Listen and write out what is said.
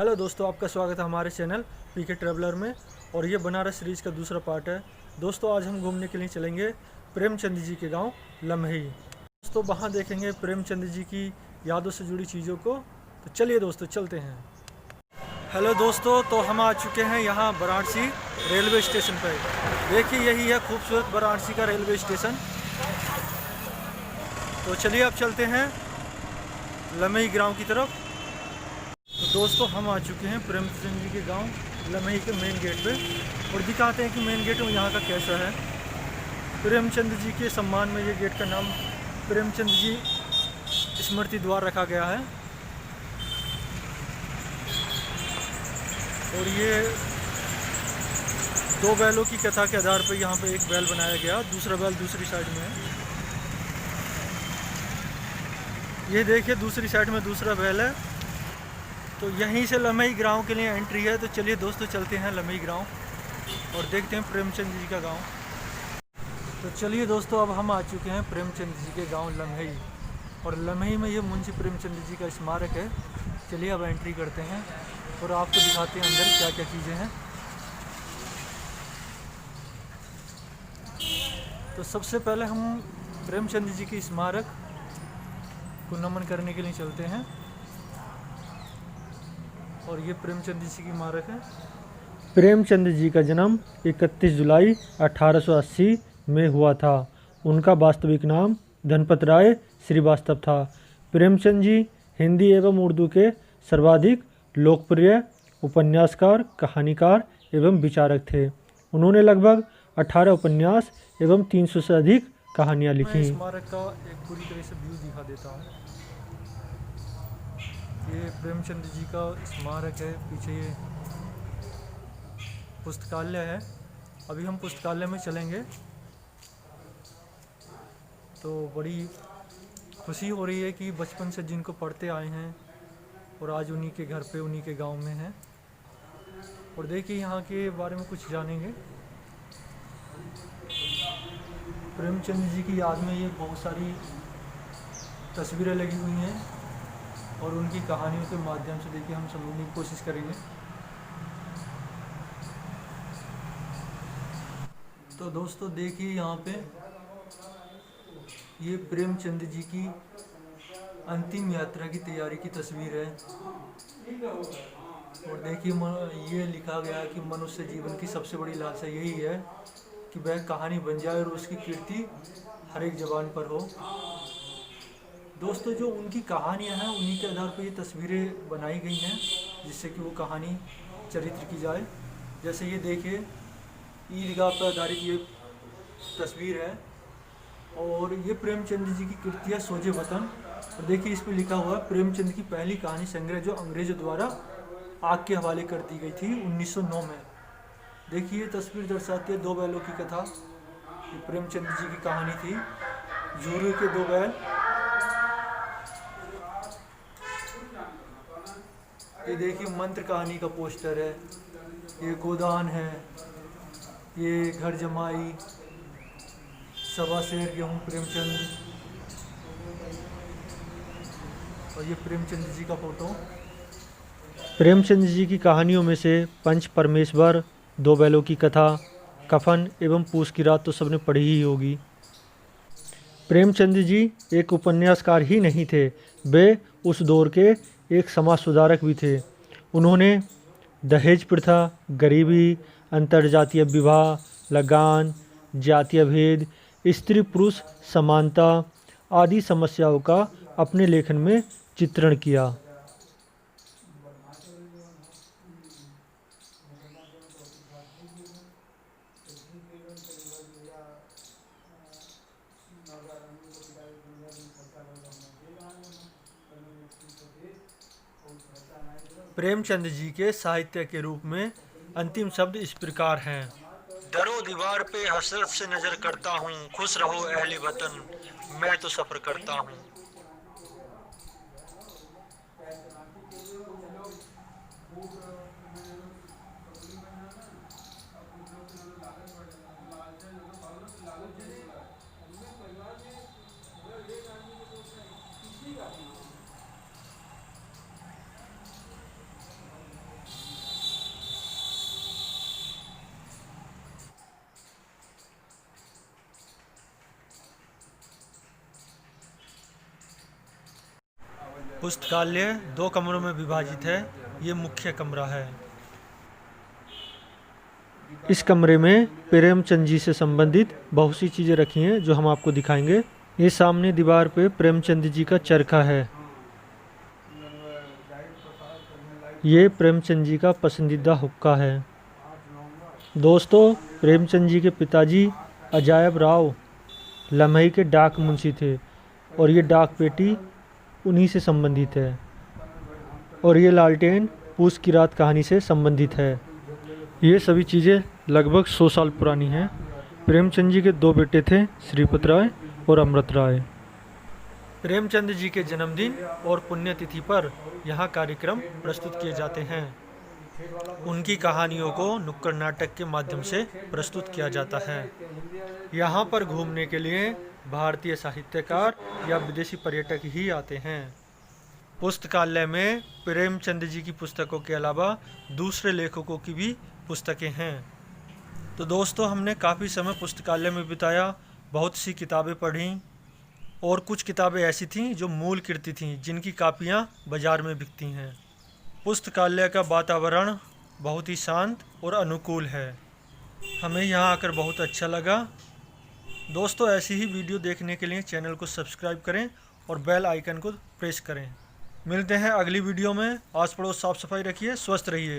Hello दोस्तों, आपका स्वागत है हमारे चैनल पीके ट्रैवलर में। और ये बनारस सीरीज़ का दूसरा पार्ट है। दोस्तों आज हम घूमने के लिए चलेंगे प्रेमचंद जी के गांव लम्हे। दोस्तों वहां देखेंगे प्रेमचंद जी की यादों से जुड़ी चीज़ों को। तो चलिए दोस्तों चलते हैं। हेलो दोस्तों, तो हम आ चुके हैं यहाँ वाराणसी रेलवे स्टेशन पर। देखिए यही है खूबसूरत वाराणसी का रेलवे स्टेशन। तो चलिए अब चलते हैं लम्हे गाँव की तरफ। तो दोस्तों हम आ चुके हैं प्रेमचंद जी के गांव लम्हे के मेन गेट पे और दिखाते हैं कि मेन गेट यहाँ का कैसा है। प्रेमचंद जी के सम्मान में ये गेट का नाम प्रेमचंद जी स्मृति द्वार रखा गया है। और ये दो बैलों की कथा के आधार पर यहाँ पे एक बैल बनाया गया, दूसरा बैल दूसरी साइड में है। ये देखिए दूसरी साइड में दूसरा बैल है। तो यहीं से लम्हे गाँव के लिए एंट्री है। तो चलिए दोस्तों चलते हैं लम्हे गाँव और देखते हैं प्रेमचंद जी का गांव। तो चलिए दोस्तों अब हम आ चुके हैं प्रेमचंद जी के गांव लम्हे। और लम्हे में ये मुंशी प्रेमचंद जी का स्मारक है। चलिए अब एंट्री करते हैं और आपको दिखाते हैं अंदर क्या क्या चीज़ें हैं। तो सबसे पहले हम प्रेमचंद जी के स्मारक को नमन करने के लिए चलते हैं। और ये प्रेमचंद जी की स्मारक है। प्रेमचंद जी का जन्म 31 जुलाई 1880 में हुआ था। उनका वास्तविक नाम धनपत राय श्रीवास्तव था। प्रेमचंद जी हिंदी एवं उर्दू के सर्वाधिक लोकप्रिय उपन्यासकार, कहानीकार एवं विचारक थे। उन्होंने लगभग 18 उपन्यास एवं 300 से अधिक कहानियाँ लिखी। स्मारक का एक पूरी तरह से व्यू दिखा देता हूँ। ये प्रेमचंद जी का स्मारक है। पीछे ये पुस्तकालय है। अभी हम पुस्तकालय में चलेंगे। तो बड़ी खुशी हो रही है कि बचपन से जिनको पढ़ते आए हैं और आज उन्हीं के घर पे उन्हीं के गांव में हैं। और देखिए यहाँ के बारे में कुछ जानेंगे। प्रेमचंद जी की याद में ये बहुत सारी तस्वीरें लगी हुई हैं और उनकी कहानियों के माध्यम से देखिए हम समझने की कोशिश करेंगे। तो दोस्तों देखिए यहाँ पे ये प्रेमचंद जी की अंतिम यात्रा की तैयारी की तस्वीर है। और देखिए ये लिखा गया कि मनुष्य जीवन की सबसे बड़ी लालसा यही है कि वह कहानी बन जाए और उसकी कीर्ति हर एक जबान पर हो। दोस्तों जो उनकी कहानियाँ हैं उन्हीं के आधार पर ये तस्वीरें बनाई गई हैं जिससे कि वो कहानी चरित्र की जाए। जैसे ये देखिए ईदगाह पर आधारित ये तस्वीर है। और ये प्रेमचंद जी की कृतियाँ सोजे वतन। और देखिए इस पर लिखा हुआ है प्रेमचंद की पहली कहानी संग्रह जो अंग्रेजों द्वारा आग के हवाले कर दी गई थी 1909 में। देखिए तस्वीर दर्शाती है दो बैलों की कथा। ये प्रेमचंद जी की कहानी थी। जूरे के दो बैल। ये देखिए मंत्र कहानी का पोस्टर है। ये गोदान है। ये घर जमाई, सवा शेर गेहूँ प्रेमचंद। और ये प्रेमचंद जी का फोटो। प्रेमचंद जी की कहानियों में से पंच परमेश्वर, दो बैलों की कथा, कफन एवं पूस की रात तो सबने पढ़ी ही होगी। प्रेमचंद जी एक उपन्यासकार ही नहीं थे, वे उस दौर के एक समाज सुधारक भी थे। उन्होंने दहेज प्रथा, गरीबी, अंतर्जातीय विवाह, लगान, जातीय भेद, स्त्री पुरुष समानता आदि समस्याओं का अपने लेखन में चित्रण किया। प्रेमचंद जी के साहित्य के रूप में अंतिम शब्द इस प्रकार हैं। दरो दीवार पे हसरत से नजर करता हूँ, खुश रहो अहले वतन, मैं तो सफर करता हूँ। पुस्तकालय 2 कमरों में विभाजित है। ये मुख्य कमरा है। इस कमरे में प्रेमचंद जी से संबंधित बहुत सी चीज़ें रखी हैं जो हम आपको दिखाएंगे। ये सामने दीवार पे प्रेमचंद जी का चरखा है। ये प्रेमचंद जी का पसंदीदा हुक्का है। दोस्तों, प्रेमचंद जी के पिताजी अजायब राव लम्हई के डाक मुंशी थे और ये डाक पेटी उन्हीं से संबंधित है। और ये लालटेन पूस की रात कहानी से संबंधित है। ये सभी चीज़ें लगभग 100 साल पुरानी हैं। प्रेमचंद जी के 2 बेटे थे, श्रीपत राय और अमृत राय। प्रेमचंद जी के जन्मदिन और पुण्यतिथि पर यहाँ कार्यक्रम प्रस्तुत किए जाते हैं। उनकी कहानियों को नुक्कड़ नाटक के माध्यम से प्रस्तुत किया जाता है। यहाँ पर घूमने के लिए भारतीय साहित्यकार या विदेशी पर्यटक ही आते हैं। पुस्तकालय में प्रेमचंद जी की पुस्तकों के अलावा दूसरे लेखकों की भी पुस्तकें हैं। तो दोस्तों, हमने काफ़ी समय पुस्तकालय में बिताया, बहुत सी किताबें पढ़ी और कुछ किताबें ऐसी थीं जो मूल कृति थीं, जिनकी कापियाँ बाज़ार में बिकती हैं। पुस्तकालय का वातावरण बहुत ही शांत और अनुकूल है। हमें यहाँ आकर बहुत अच्छा लगा। दोस्तों, ऐसी ही वीडियो देखने के लिए चैनल को सब्सक्राइब करें और बेल आइकन को प्रेस करें। मिलते हैं अगली वीडियो में। आस पड़ोस साफ सफाई रखिए, स्वस्थ रहिए।